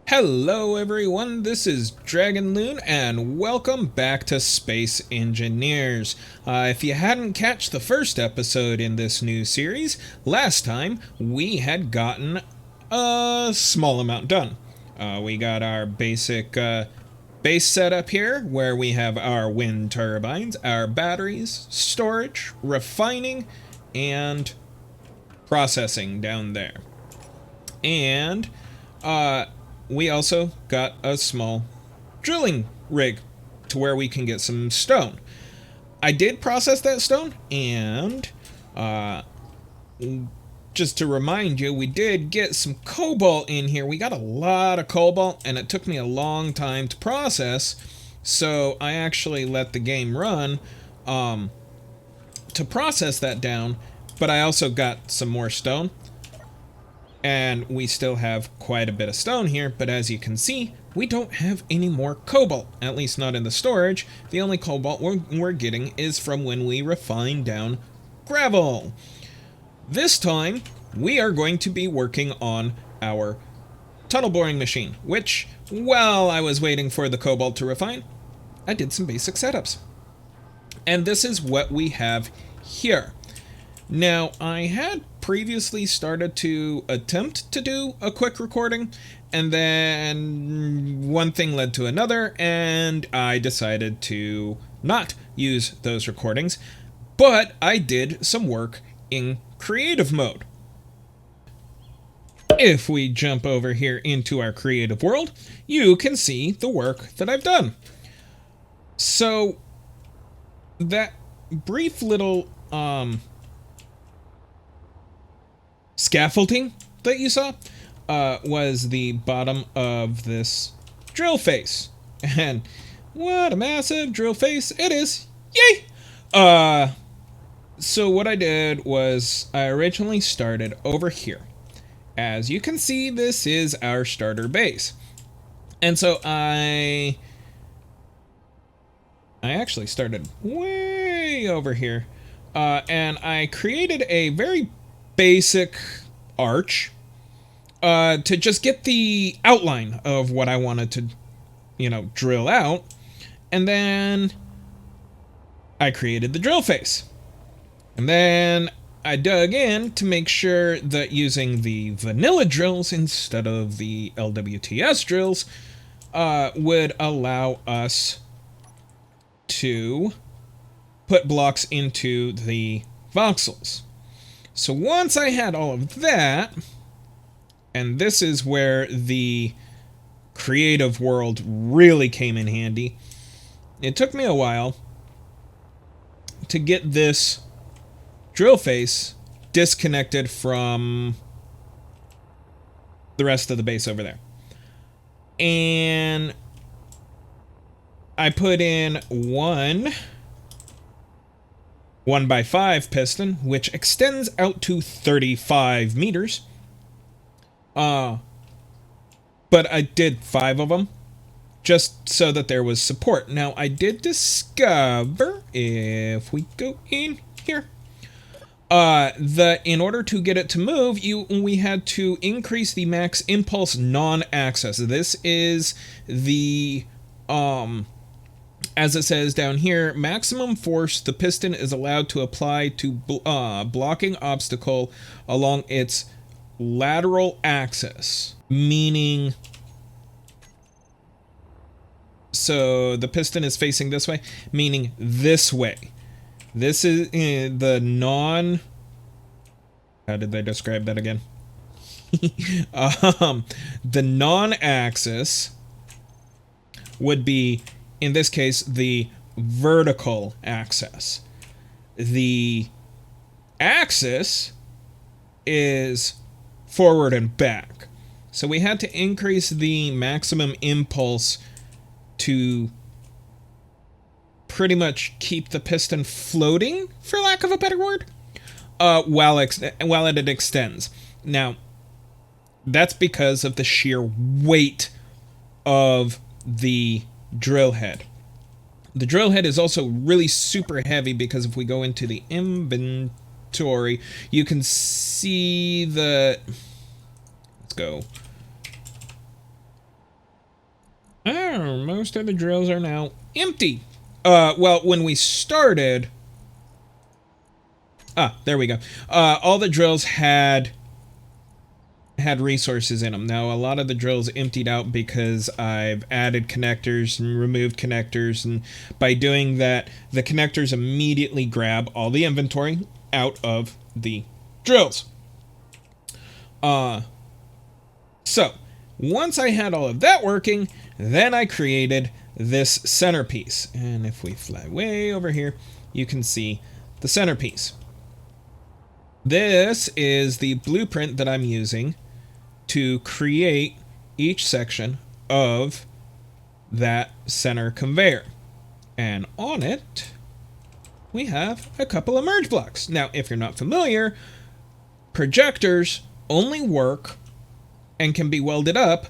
Hello everyone, this is DragonLoon and welcome back to Space Engineers. If you hadn't catch the first episode in this new series, last time we had gotten a small amount done. We got our basic base setup here where we have our wind turbines, our batteries, storage, refining, and processing down there. And we also got a small drilling rig to where we can get some stone. I did process that stone, and just to remind you, we did get some cobalt in here. We got a lot of cobalt, and it took me a long time to process, so I actually let the game run to process that down, but I also got some more stone. And we still have quite a bit of stone here, but as you can see, we don't have any more cobalt, at least not in the storage. The only cobalt we're getting is from when we refine down gravel. This time, we are going to be working on our tunnel boring machine, which, while I was waiting for the cobalt to refine, I did some basic setups. And this is what we have here. Now, I had previously started to attempt to do a quick recording, and then one thing led to another, and I decided to not use those recordings, but I did some work in creative mode. If we jump over here into our creative world, you can see the work that I've done. So, that brief little, scaffolding that you saw was the bottom of this drill face. And what a massive drill face it is. Yay! So what I did was I originally started over here. As you can see, this is our starter base. And so I actually started way over here. And I created a very basic arch to just get the outline of what I wanted to, drill out. And then I created the drill face. And then I dug in to make sure that using the vanilla drills instead of the LWTS drills would allow us to put blocks into the voxels. So once I had all of that, and this is where the creative world really came in handy, it took me a while to get this drill face disconnected from the rest of the base over there. And I put in one 1x5 piston, which extends out to 35 meters. But I did 5 of them, just so that there was support. Now, I did discover, if we go in here, that in order to get it to move, we had to increase the max impulse non-axis. This is the, as it says down here, maximum force the piston is allowed to apply to blocking obstacle along its lateral axis. Meaning, so the piston is facing this way, meaning this way. This is the non... How did they describe that again? The non-axis would be, in this case, the vertical axis. The axis is forward and back. So we had to increase the maximum impulse to pretty much keep the piston floating, for lack of a better word, while it extends. Now, that's because of the sheer weight of the drill head. The drill head is also really super heavy because if we go into the inventory, you can see the... Let's go most of the drills are now empty. Well, when we started... there we go. All the drills had resources in them. Now, a lot of the drills emptied out because I've added connectors and removed connectors, and by doing that, the connectors immediately grab all the inventory out of the drills. So, once I had all of that working, then I created this centerpiece. And if we fly way over here, you can see the centerpiece. This is the blueprint that I'm using to create each section of that center conveyor. And on it, we have a couple of merge blocks. Now, if you're not familiar, projectors only work and can be welded up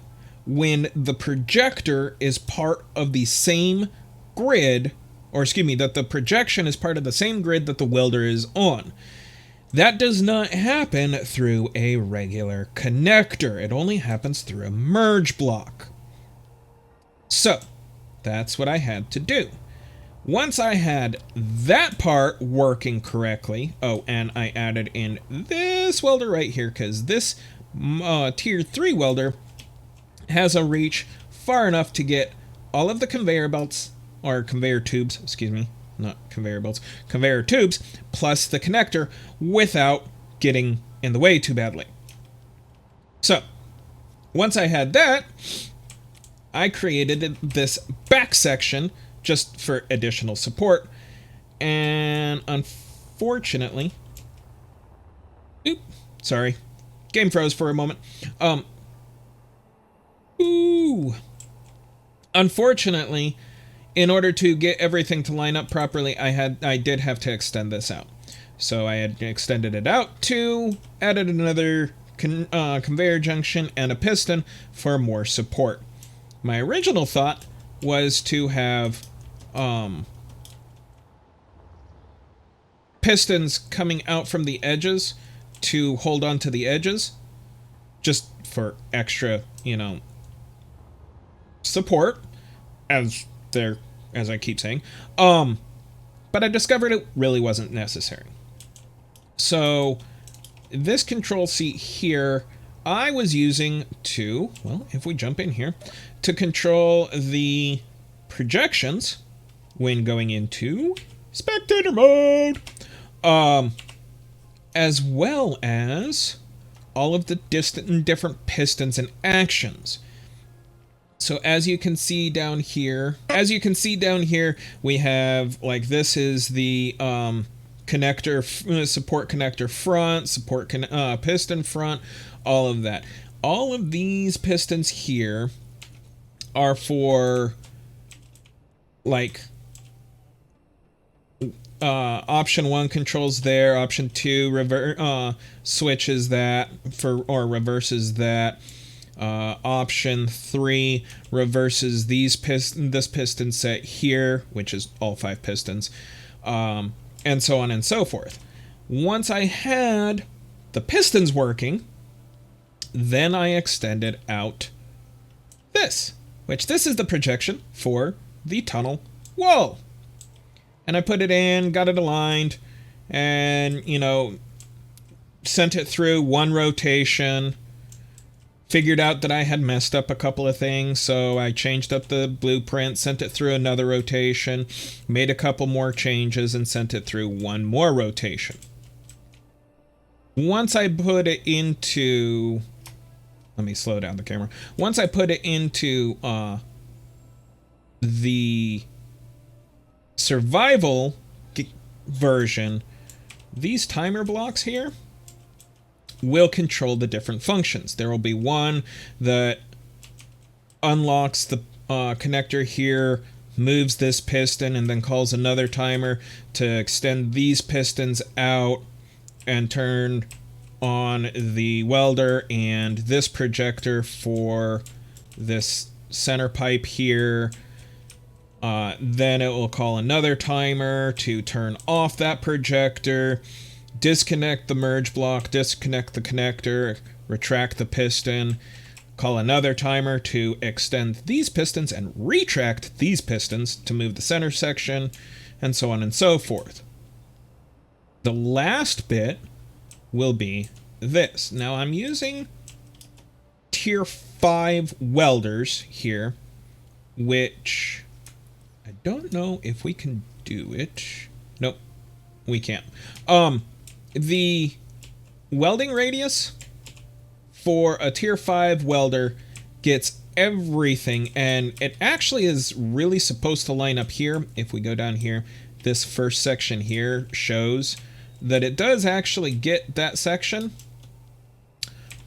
when the projector is part of the same grid, or excuse me, that the projection is part of the same grid that the welder is on. That does not happen through a regular connector. It only happens through a merge block. So, that's what I had to do. Once I had that part working correctly, oh, and I added in this welder right here, because this tier 3 welder has a reach far enough to get all of the conveyor belts, or conveyor tubes, excuse me, not conveyor belts, conveyor tubes, plus the connector without getting in the way too badly. So, once I had that, I created this back section just for additional support, and unfortunately, sorry, game froze for a moment. Unfortunately, in order to get everything to line up properly, I did have to extend this out. So I had extended it out to added another conveyor junction and a piston for more support. My original thought was to have pistons coming out from the edges to hold on to the edges, just for extra, support, as I keep saying. But I discovered it really wasn't necessary. So this control seat here, I was using to, well, if we jump in here, to control the projections when going into spectator mode, as well as all of the different pistons and actions. So as you can see down here, we have, like, this is the connector, support connector front, support piston front, all of that. All of these pistons here are for, like, option 1 controls there, option 2 switches that or reverses that. Option 3 reverses this piston set here, which is all 5 pistons, and so on and so forth. Once I had the pistons working, then I extended out this is the projection for the tunnel wall. And I put it in, got it aligned, and, sent it through one rotation. Figured out that I had messed up a couple of things, so I changed up the blueprint, sent it through another rotation, made a couple more changes, and sent it through one more rotation. Once I put it into... Let me slow down the camera. Once I put it into the survival version, these timer blocks here will control the different functions. There will be one that unlocks the connector here, moves this piston, and then calls another timer to extend these pistons out and turn on the welder and this projector for this center pipe here. Then it will call another timer to turn off that projector, disconnect the merge block, disconnect the connector, retract the piston, call another timer to extend these pistons and retract these pistons to move the center section, and so on and so forth. The last bit will be this. Now I'm using tier 5 welders here, which I don't know if we can do it. Nope, we can't. The welding radius for a tier 5 welder gets everything, and it actually is really supposed to line up here. If we go down here, this first section here shows that it does actually get that section,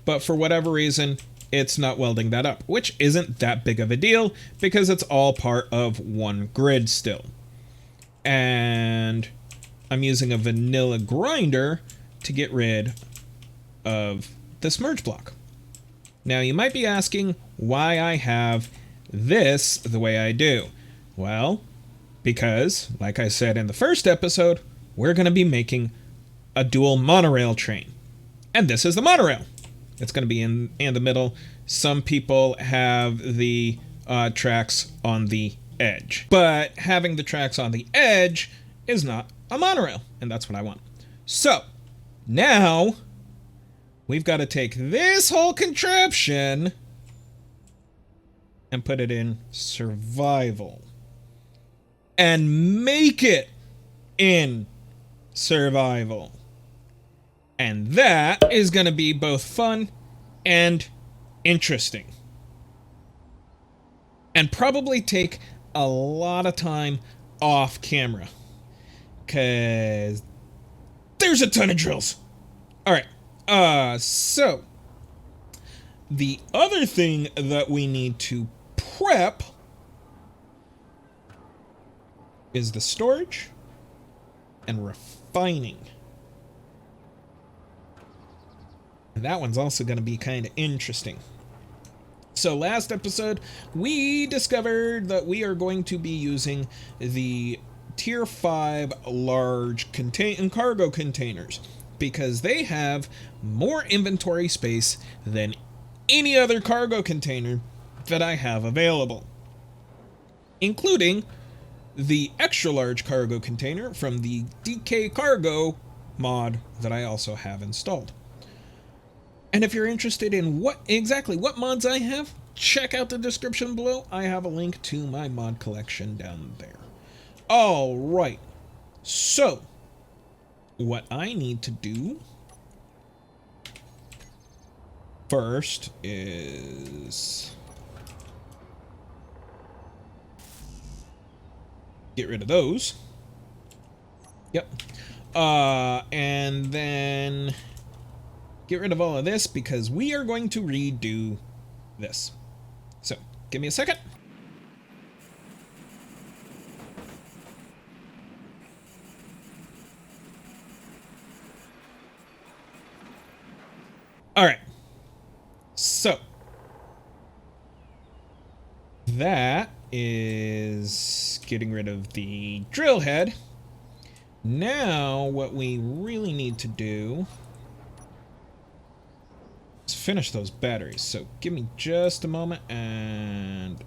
but for whatever reason it's not welding that up, which isn't that big of a deal because it's all part of one grid still. And I'm using a vanilla grinder to get rid of this merge block. Now you might be asking why I have this the way I do. Well, because, like I said in the first episode, we're going to be making a dual monorail train. And this is the monorail. It's going to be in the middle. Some people have the tracks on the edge. But having the tracks on the edge is not a monorail, and that's what I want. So, now we've got to take this whole contraption and put it in survival. And make it in survival. And that is going to be both fun and interesting. And probably take a lot of time off camera. Because there's a ton of drills. Alright. So the other thing that we need to prep is the storage and refining. And that one's also going to be kind of interesting. So last episode, we discovered that we are going to be using the tier 5 large cargo containers because they have more inventory space than any other cargo container that I have available, including the extra large cargo container from the DK Cargo mod that I also have installed. And if you're interested in what mods I have, check out the description below. I have a link to my mod collection down there. All right. So, what I need to do first is get rid of those. Yep. And then get rid of all of this because we are going to redo this. So, give me a second. All right. So, that is getting rid of the drill head. Now, what we really need to do is finish those batteries. So, give me just a moment, and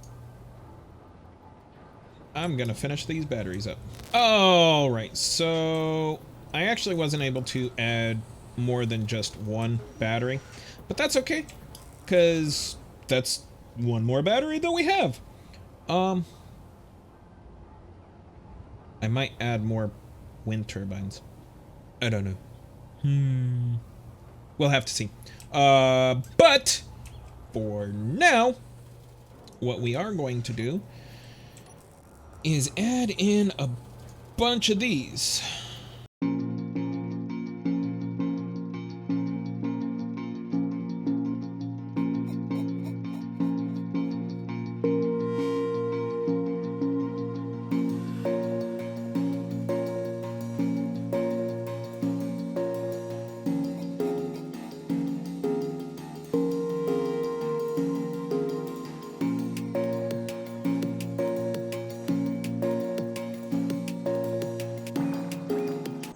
I'm going to finish these batteries up. All right. So, I actually wasn't able to add more than just one battery, but that's okay, because that's one more battery that we have. I might add more wind turbines. I don't know. We'll have to see. But for now, what we are going to do is add in a bunch of these.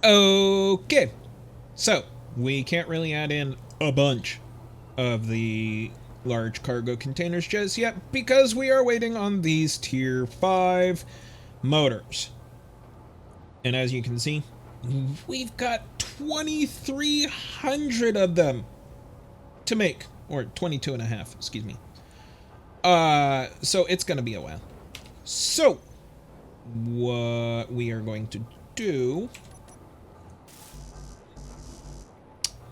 Okay, so we can't really add in a bunch of the large cargo containers just yet because we are waiting on these tier 5 motors. And as you can see, we've got 2,300 of them to make, or 22 and a half, excuse me. So it's gonna be a while. So what we are going to do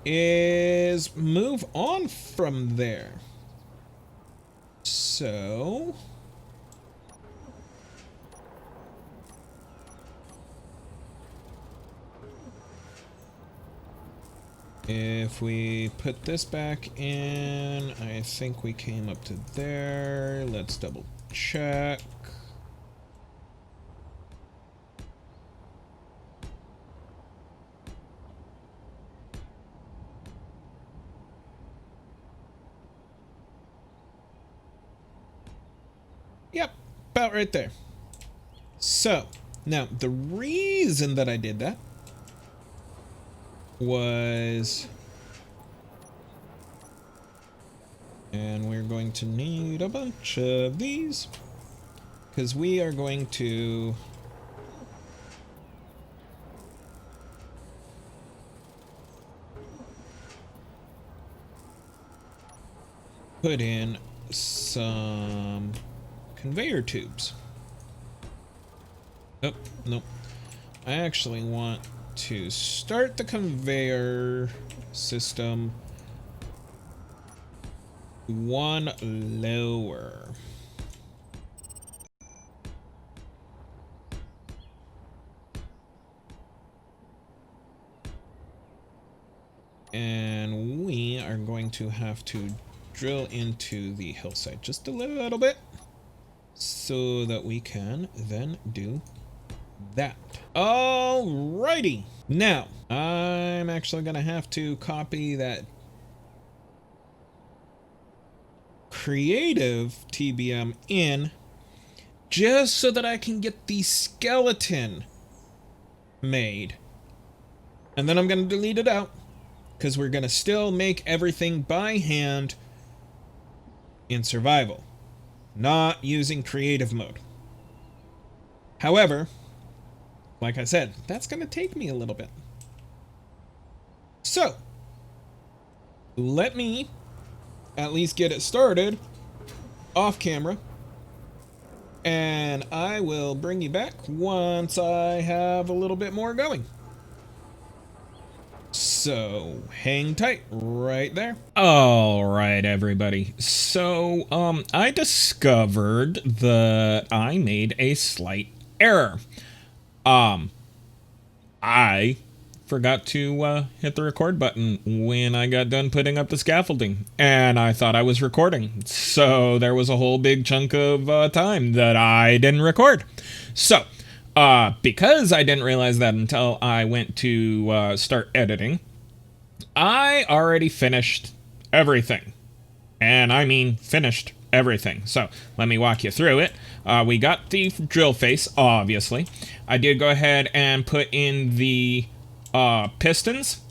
is move on from there. So if we put this back in, I think we came up to there. Let's double check. Yep, about right there. So, now the reason that I did that was, and we're going to need a bunch of these because we are going to put in some conveyor tubes. Oh, nope. I actually want to start the conveyor system one lower. And we are going to have to drill into the hillside just a little bit so that we can then do that. Alrighty. Now, I'm actually gonna have to copy that creative T.B.M in just so that I can get the skeleton made. And then I'm gonna delete it out because we're gonna still make everything by hand in survival, not using creative mode. However, like I said, that's going to take me a little bit. So, let me at least get it started off camera, and I will bring you back once I have a little bit more going. So, hang tight right there. All right, everybody. So, I discovered that I made a slight error. I forgot to hit the record button when I got done putting up the scaffolding, and I thought I was recording. So there was a whole big chunk of time that I didn't record. So, because I didn't realize that until I went to start editing, I already finished everything. And I mean finished everything. So let me walk you through it. We got the drill face, obviously. I did go ahead and put in the pistons.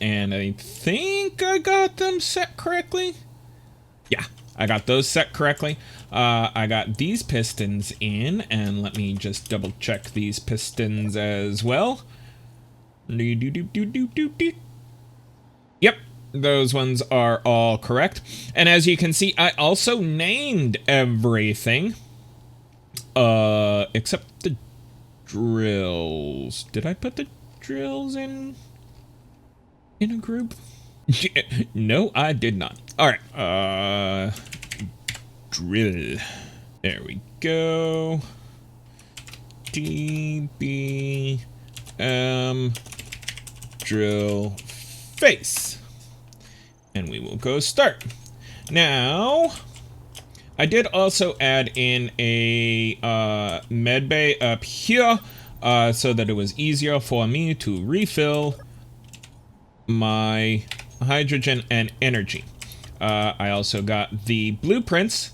And I think I got them set correctly. Yeah, I got those set correctly. I got these pistons in, and let me just double check these pistons as well. Yep, those ones are all correct. And as you can see, I also named everything. Except the drills. Did I put the drills in a group? No, I did not. All right. Drill. There we go. T.B.M. drill face. And we will go start. Now, I did also add in a med bay up here so that it was easier for me to refill my hydrogen and energy. I also got the blueprints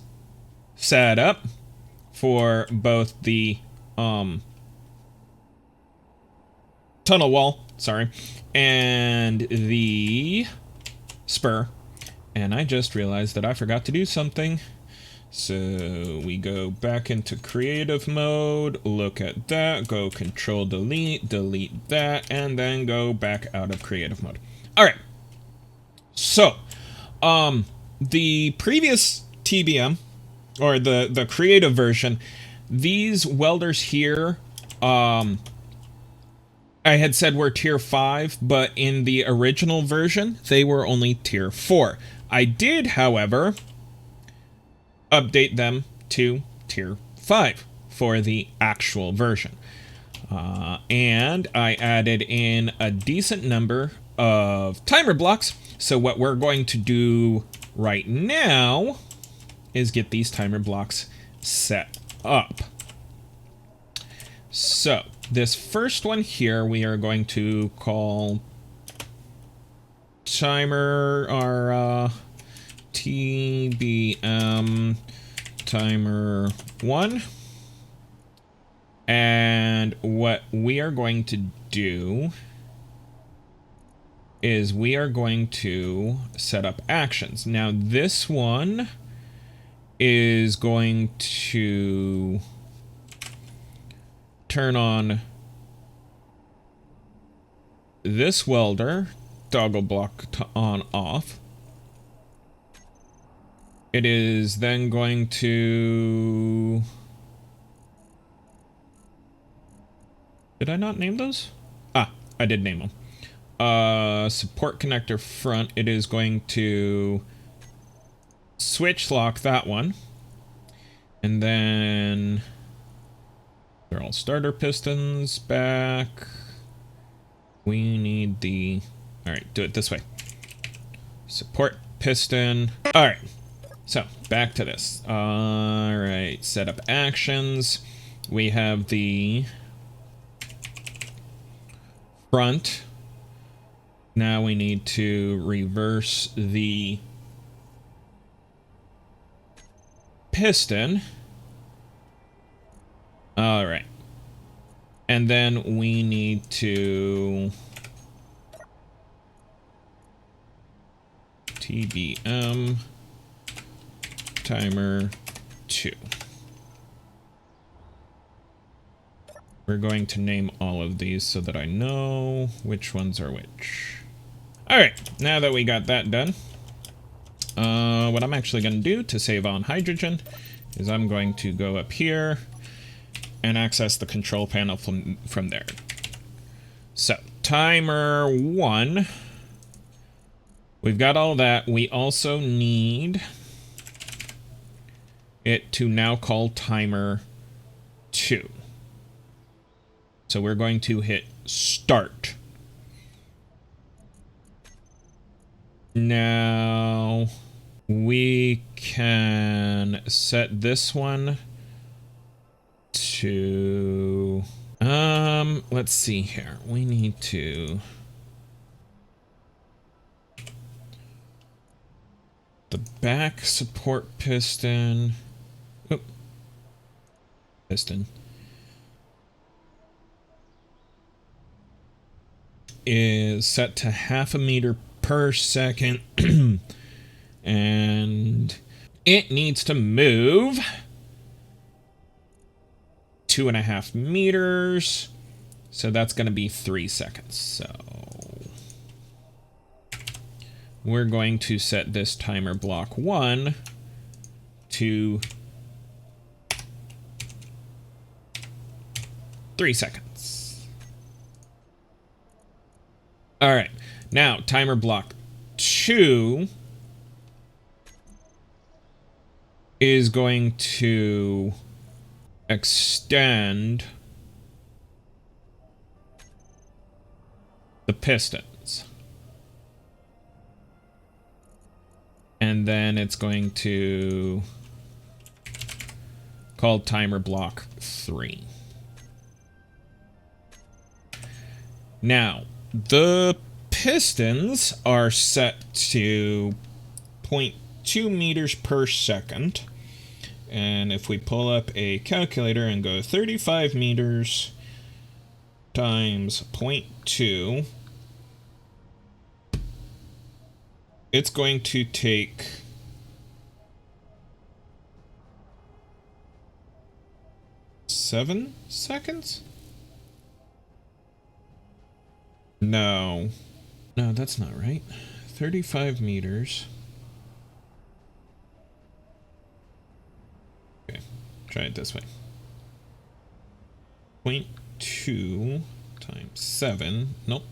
set up for both the tunnel wall, sorry, and the spur. And I just realized that I forgot to do something. So we go back into creative mode, look at that, go control delete, delete that, and then go back out of creative mode. All right. So, the previous T.B.M, or the creative version, these welders here, I had said were tier 5, but in the original version, they were only tier 4. I did, however, update them to tier 5 for the actual version. And I added in a decent number of timer blocks. So what we're going to do right now is get these timer blocks set up. So this first one here, we are going to call timer, our T.B.M timer 1. And what we are going to do is we are going to set up actions. Now this one is going to turn on this welder toggle block on off. It is then going to... Did I not name those? Ah, I did name them. Support connector front. It is going to switch lock that one. And then they're all starter pistons back. We need the... All right, do it this way. Support piston. All right. So, back to this. All right, set up actions. We have the front. Now we need to reverse the piston. All right. And then we need to T.B.M timer 2. We're going to name all of these so that I know which ones are which. Alright, now that we got that done, what I'm actually going to do to save on hydrogen is I'm going to go up here and access the control panel from there. So, timer 1. We've got all that. We also need it to now call timer 2. So we're going to hit start. Now we can set this one to let's see here. We need to the back support piston. Oop. Piston is set to 0.5 meter per second and it needs to move 2.5 meters, so that's going to be 3 seconds. So we're going to set this timer block 1 to 3 seconds. All right, now timer block 2 is going to extend the pistons. And then it's going to call timer block 3. Now, the pistons are set to 0.2 meters per second. And if we pull up a calculator and go 35 meters times 0.2 it's going to take 7 seconds? No. No, that's not right. 35 meters. Okay, try it this way. 0.2 times 7. Nope.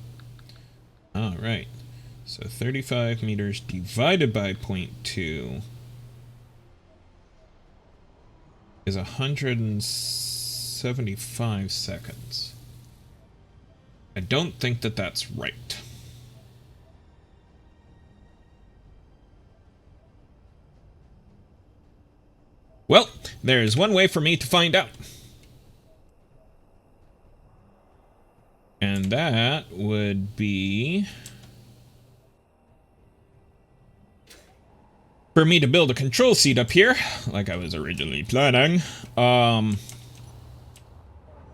Alright. So 35 meters divided by 0.2 is 175 seconds. I don't think that that's right. Well, there's one way for me to find out. And that would be for me to build a control seat up here, like I was originally planning.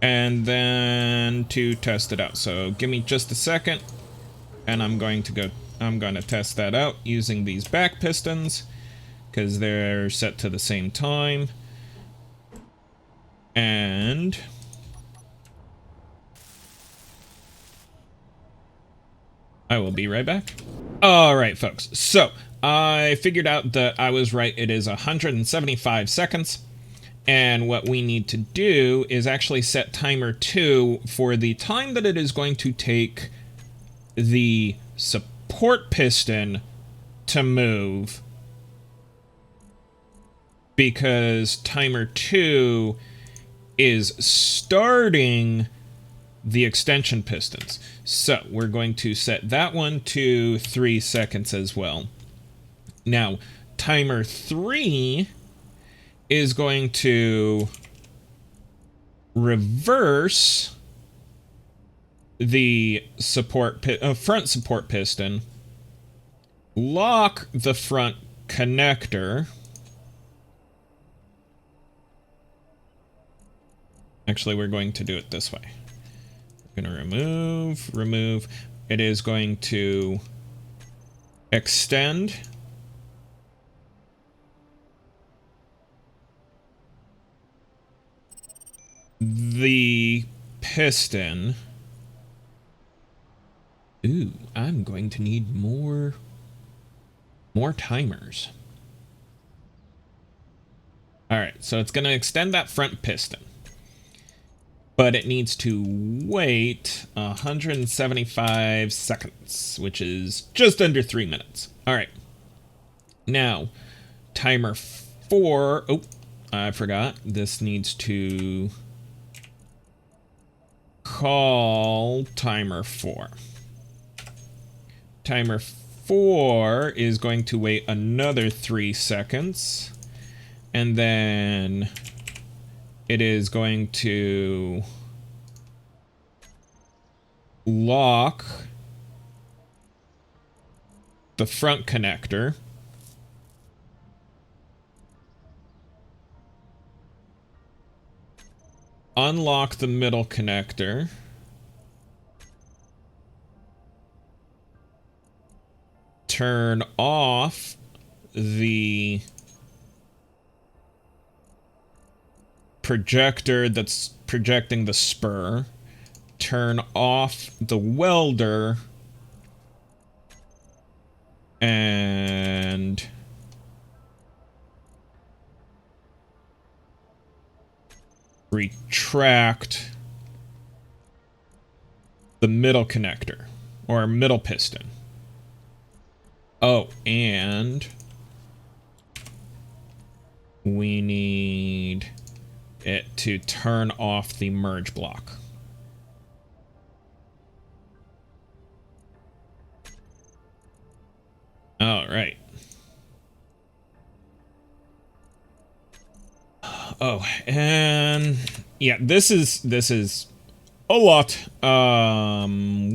And then to test it out. So give me just a second, and I'm going to test that out using these back pistons, because they're set to the same time. And I will be right back. Alright, folks. So I figured out that I was right. It is 175 seconds. And what we need to do is actually set timer 2 for the time that it is going to take the support piston to move. Because timer 2 is starting the extension pistons. So we're going to set that one to 3 seconds as well. Now, timer 3 is going to reverse the front support piston, lock the front connector. Actually, we're going to do it this way. We're going to remove. It is going to extend the piston. Ooh, I'm going to need more timers. Alright, so it's going to extend that front piston. But it needs to wait 175 seconds, which is just under 3 minutes. Alright. Now, timer 4. Oh, I forgot. This needs to call timer 4. Timer 4 is going to wait another 3 seconds. And then it is going to lock the front connector. Unlock the middle connector. Turn off the projector that's projecting the spur. Turn off the welder. And retract the middle connector, or middle piston. Oh, and we need it to turn off the merge block. All right. Oh, and yeah, this is a lot.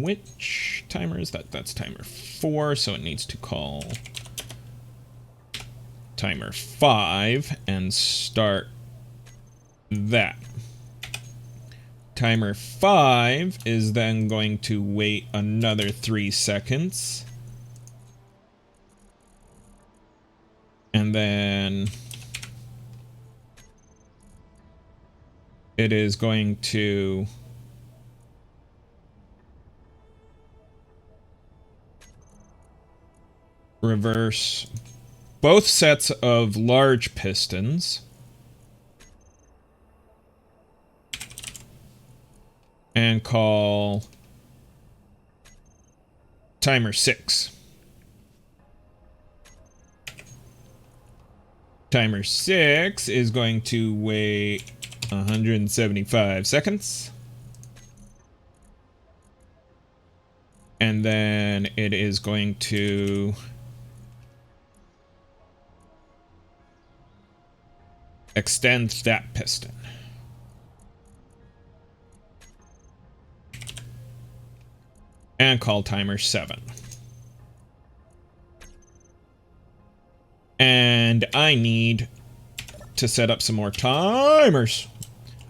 Which timer is that? That's timer 4, so it needs to call timer 5 and start that. Timer 5 is then going to wait another 3 seconds. And then it is going to reverse both sets of large pistons and call timer 6. Timer 6 is going to wait 175 seconds. And then it is going to extend that piston. And call timer 7. And I need to set up some more timers.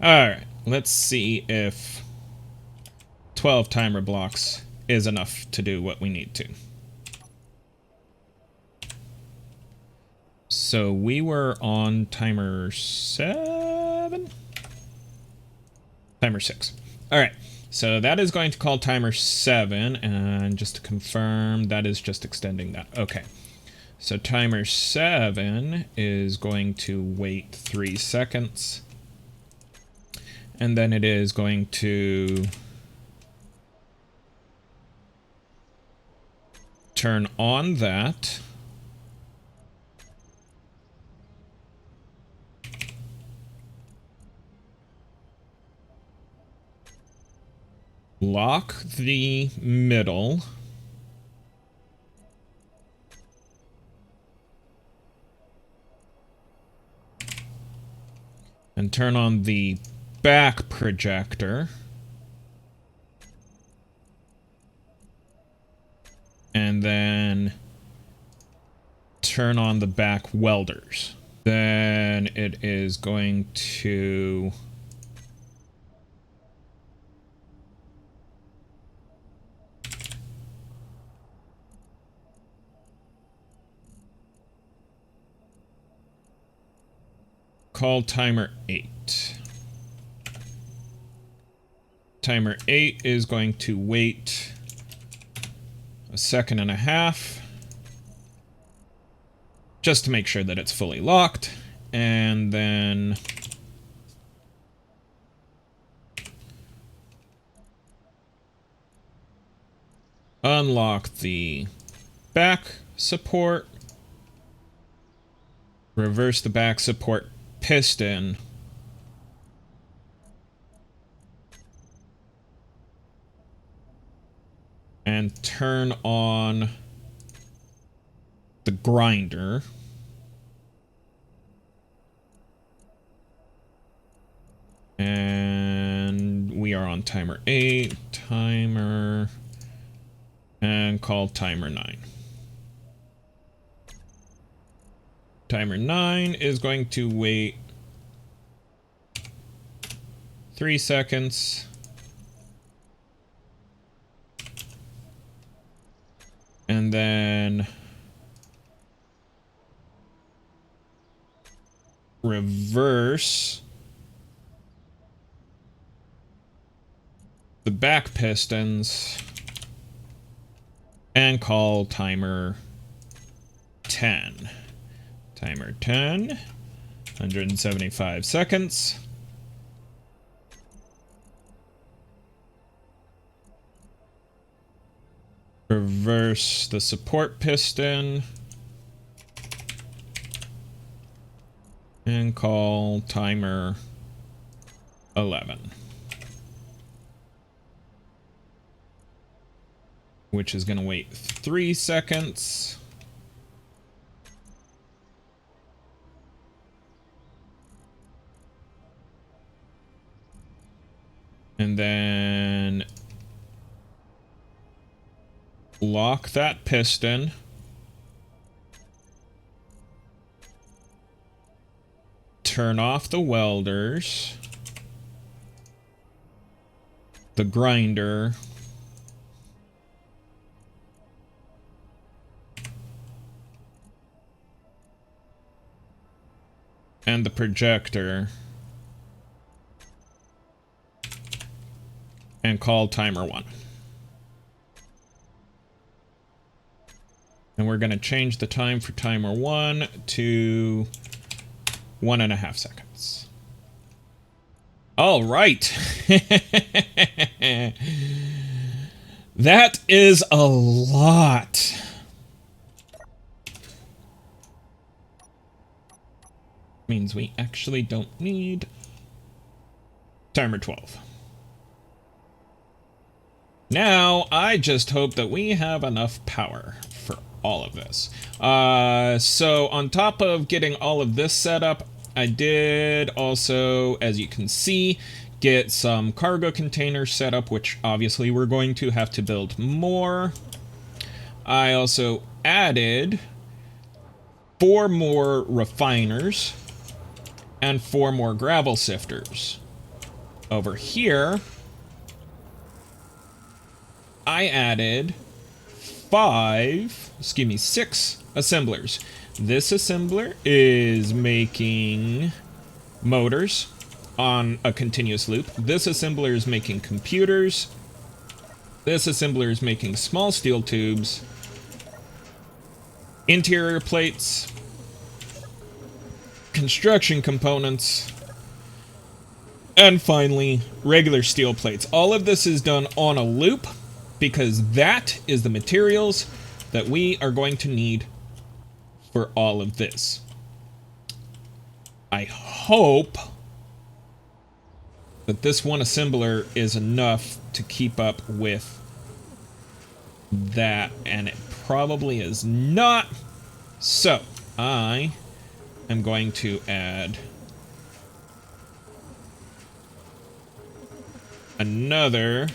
Alright, let's see if 12 timer blocks is enough to do what we need to. So we were on timer 7? Timer 6. Alright, so that is going to call timer 7, and just to confirm, that is just extending that. Okay. So timer 7 is going to wait 3 seconds. And then it is going to turn on that. Lock the middle. And turn on the back projector. And then turn on the back welders. Then it is going to call timer 8. Timer 8 is going to wait a second and a half just to make sure that it's fully locked, and then unlock the back support, reverse the back support piston, and turn on the grinder. And we are on timer 8, timer, and call timer 9. Timer 9 is going to wait 3 seconds. And then reverse the back pistons and call timer 10. Timer 10, 175 seconds. Reverse the support piston and call timer 11, which is going to wait 3 seconds. And then lock that piston. Turn off the welders, the grinder, and the projector and call timer 1. And we're going to change the time for timer 1 to 1.5 seconds. All right. That is a lot. Means we actually don't need timer 12. Now, I just hope that we have enough power for all of this. So on top of getting all of this set up, I did also, as you can see, get some cargo containers set up, which obviously we're going to have to build more. I also added 4 more refiners and 4 more gravel sifters. Over here, I added 6 assemblers. This assembler is making motors on a continuous loop. This assembler is making computers. This assembler is making small steel tubes, interior plates, construction components, and finally, regular steel plates. All of this is done on a loop because that is the materials that we are going to need for all of this. I hope that this one assembler is enough to keep up with that, and it probably is not. So, I am going to add another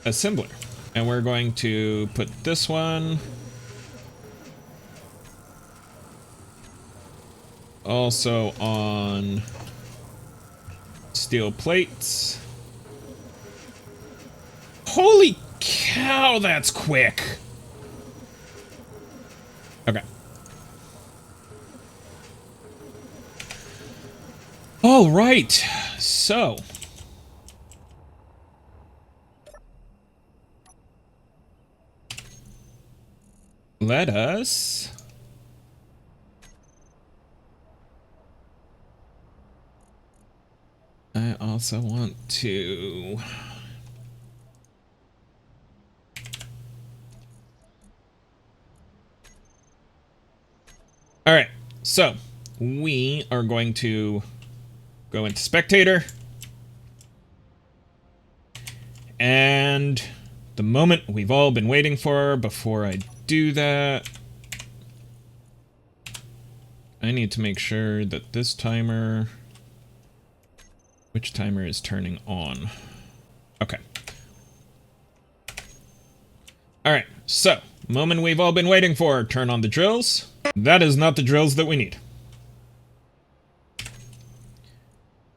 assembler. And we're going to put this one also on steel plates. Holy cow, that's quick. Okay. All right. So, let us I also want to all right, so we are going to go into spectator, and the moment we've all been waiting for. Before I do that, I need to make sure that this timer, which timer is turning on? Okay. All right, so moment we've all been waiting for. Turn on the drills. That is not the drills that we need.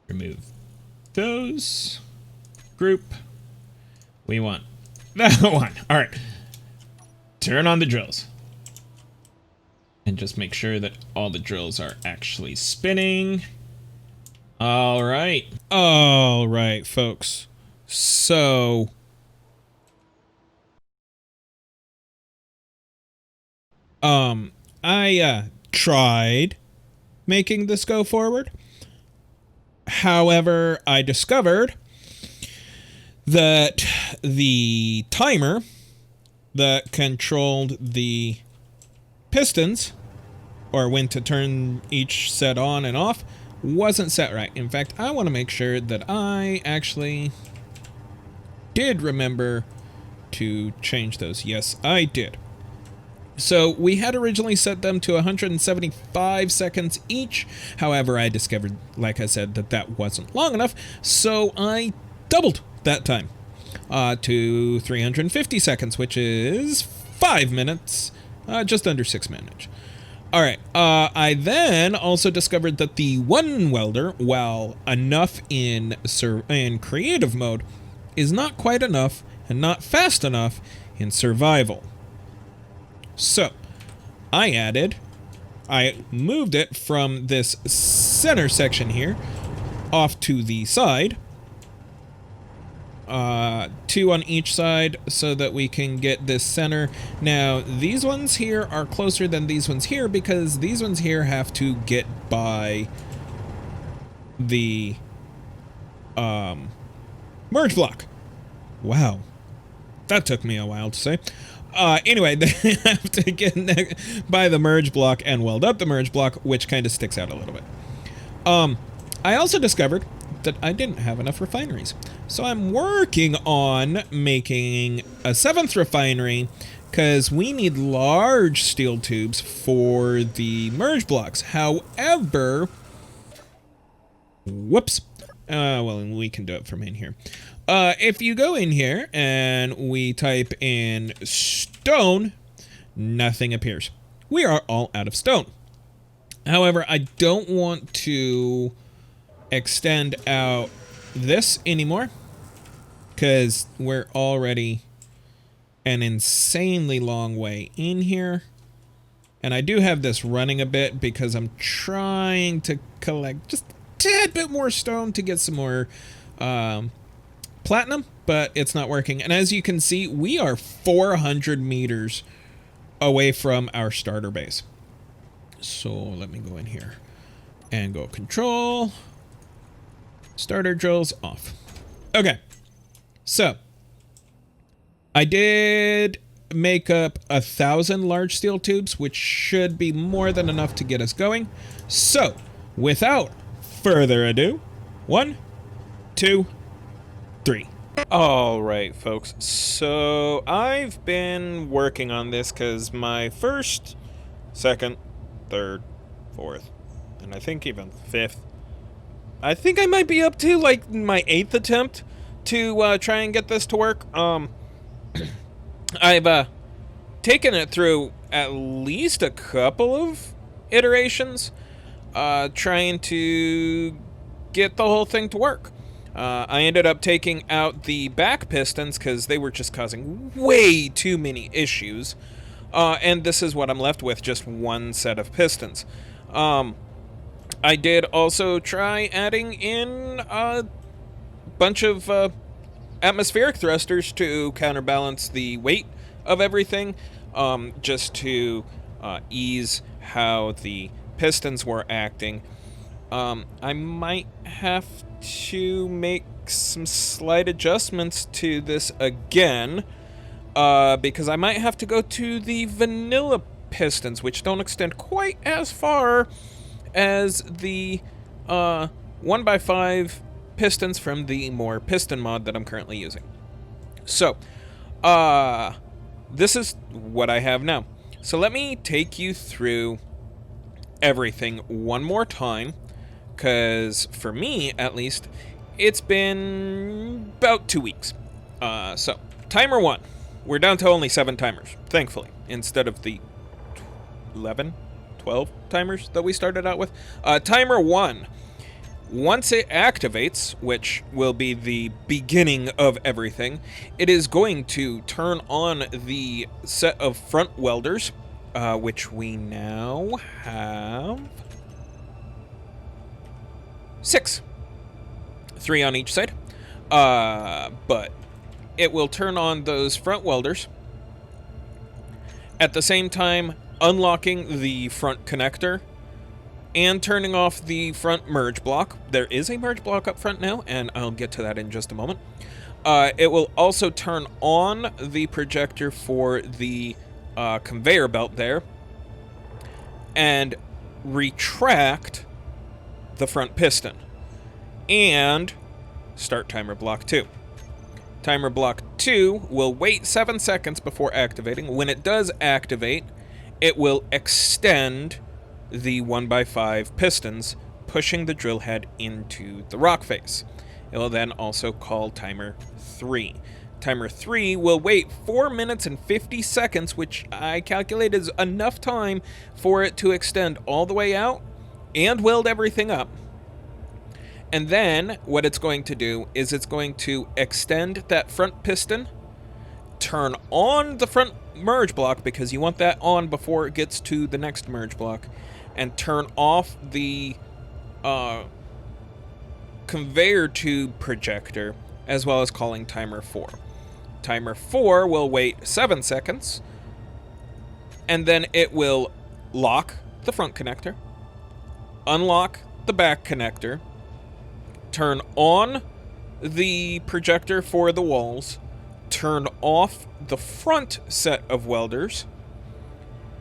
Remove those. Group. We want that one. All right. Turn on the drills. And just make sure that all the drills are actually spinning. All right. All right, folks. So I tried making this go forward. However, I discovered that the timer that controlled the pistons, or when to turn each set on and off, wasn't set right. In fact, I want to make sure that I actually did remember to change those. Yes, I did. So we had originally set them to 175 seconds each. However, I discovered, like I said, that that wasn't long enough. So I doubled that time to 350 seconds, which is 5 minutes, just under 6 minutes. All right. I then also discovered that the one welder, while enough in creative mode, is not quite enough and not fast enough in survival. So, I moved it from this center section here off to the side. 2 on each side so that we can get this center. Now, these ones here are closer than these ones here because these ones here have to get by the merge block. Wow. That took me a while to say. Anyway, they have to get by the merge block and weld up the merge block, which kind of sticks out a little bit. I also discovered that I didn't have enough refineries. So I'm working on making a 7th refinery because we need large steel tubes for the merge blocks. However, whoops. Well, we can do it from in here. If you go in here and we type in stone, nothing appears. We are all out of stone. However, I don't want to extend out this anymore because we're already an insanely long way in here. And I do have this running a bit because I'm trying to collect just a tad bit more stone to get some more platinum, but it's not working. And as you can see, we are 400 meters away from our starter base. So let me go in here and go control, starter drills off. Okay, so I did make up 1,000 large steel tubes, which should be more than enough to get us going. So without further ado, 1, 2, 3. All right, folks. So I've been working on this because my first, second, third, fourth, and I think even fifth. I think I might be up to like my 8th attempt to try and get this to work. I've taken it through at least a couple of iterations, trying to get the whole thing to work. I ended up taking out the back pistons because they were just causing way too many issues. And this is what I'm left with, just one set of pistons. I did also try adding in a bunch of atmospheric thrusters to counterbalance the weight of everything, just to ease how the pistons were acting. I might have to make some slight adjustments to this again, because I might have to go to the vanilla pistons, which don't extend quite as far as the 1x5 pistons from the more piston mod that I'm currently using. So, this is what I have now. So let me take you through everything one more time, because for me, at least, it's been about 2 weeks. So, timer 1. We're down to only 7 timers, thankfully, instead of the 11, 12 timers that we started out with. Timer 1. Once it activates, which will be the beginning of everything, it is going to turn on the set of front welders, which we now have 6. 3 on each side. But it will turn on those front welders, at the same time unlocking the front connector and turning off the front merge block. There is a merge block up front now, and I'll get to that in just a moment. It will also turn on the projector for the conveyor belt there and retract the front piston and start timer block 2. Timer block 2 will wait 7 seconds before activating. When it does activate, it will extend the 1x5 pistons, pushing the drill head into the rock face. It will then also call timer 3. Timer 3 will wait 4 minutes and 50 seconds, which I calculate is enough time for it to extend all the way out and weld everything up. And then what it's going to do is it's going to extend that front piston turn on the front merge block, because you want that on before it gets to the next merge block, and turn off the conveyor tube projector, as well as calling timer 4. Timer 4 will wait 7 seconds, and then it will lock the front connector, unlock the back connector, turn on the projector for the walls, turn off the front set of welders,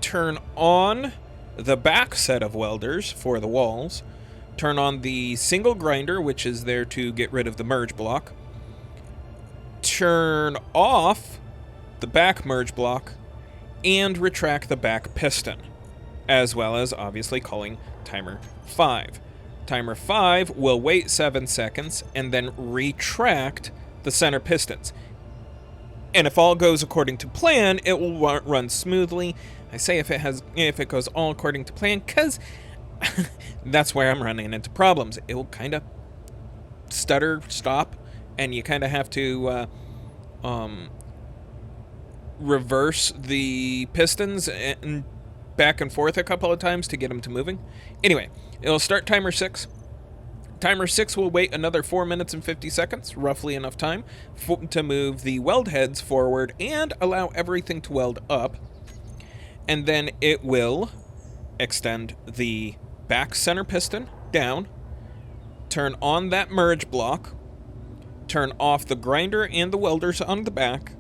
turn on the back set of welders for the walls, turn on the single grinder, which is there to get rid of the merge block, turn off the back merge block, and retract the back piston, as well as obviously calling timer 5. Timer 5 will wait 7 seconds and then retract the center pistons. And if all goes according to plan, it will run smoothly. I say if it goes all according to plan, because that's where I'm running into problems. It will kind of stutter, stop, and you kind of have to reverse the pistons and back and forth a couple of times to get them to moving. Anyway, it'll start timer 6. Timer 6 will wait another 4 minutes and 50 seconds, roughly enough time to move the weld heads forward and allow everything to weld up. And then it will extend the back center piston down, turn on that merge block, turn off the grinder and the welders on the back,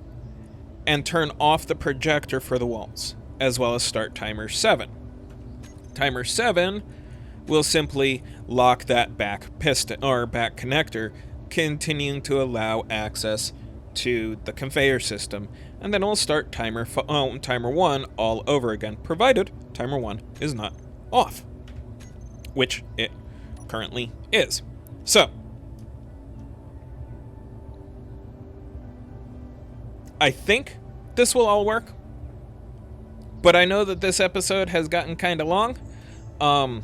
and turn off the projector for the walls, as well as start timer 7. Timer 7 will simply lock that back piston or back connector, continuing to allow access to the conveyor system, and then we'll start timer 1 all over again, provided timer 1 is not off, which it currently is. So, I think this will all work, but I know that this episode has gotten kind of long,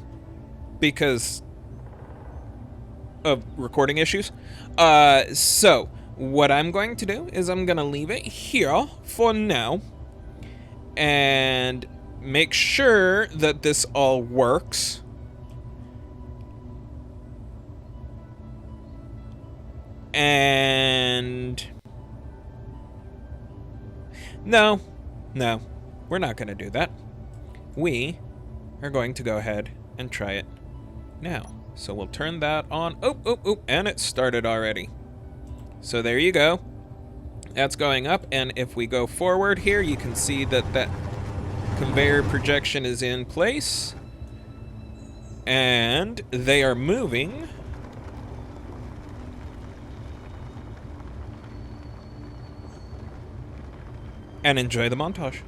because of recording issues. So what I'm going to do is I'm going to leave it here for now and make sure that this all works. And no, we're not going to do that. We are going to go ahead and try it now. So we'll turn that on. Oh, and it started already. So there you go. That's going up, and if we go forward here, you can see that that conveyor projection is in place. And they are moving. And enjoy the montage.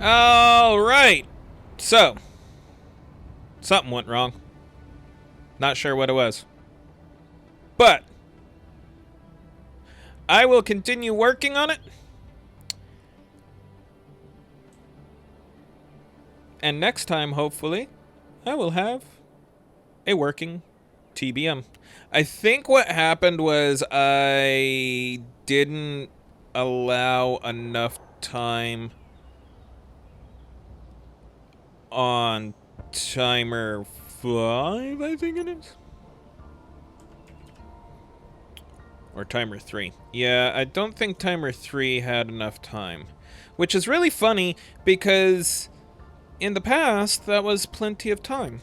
All right. So, something went wrong. Not sure what it was. But I will continue working on it. And next time, hopefully, I will have a working T.B.M. I think what happened was I didn't allow enough time on timer 5, I think it is. Or timer 3. Yeah, I don't think timer 3 had enough time. Which is really funny, because in the past, that was plenty of time.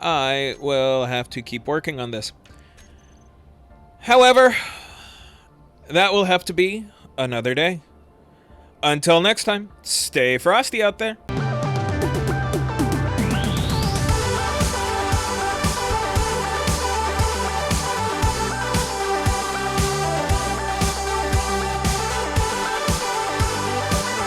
I will have to keep working on this. However, that will have to be another day. Until next time, stay frosty out there.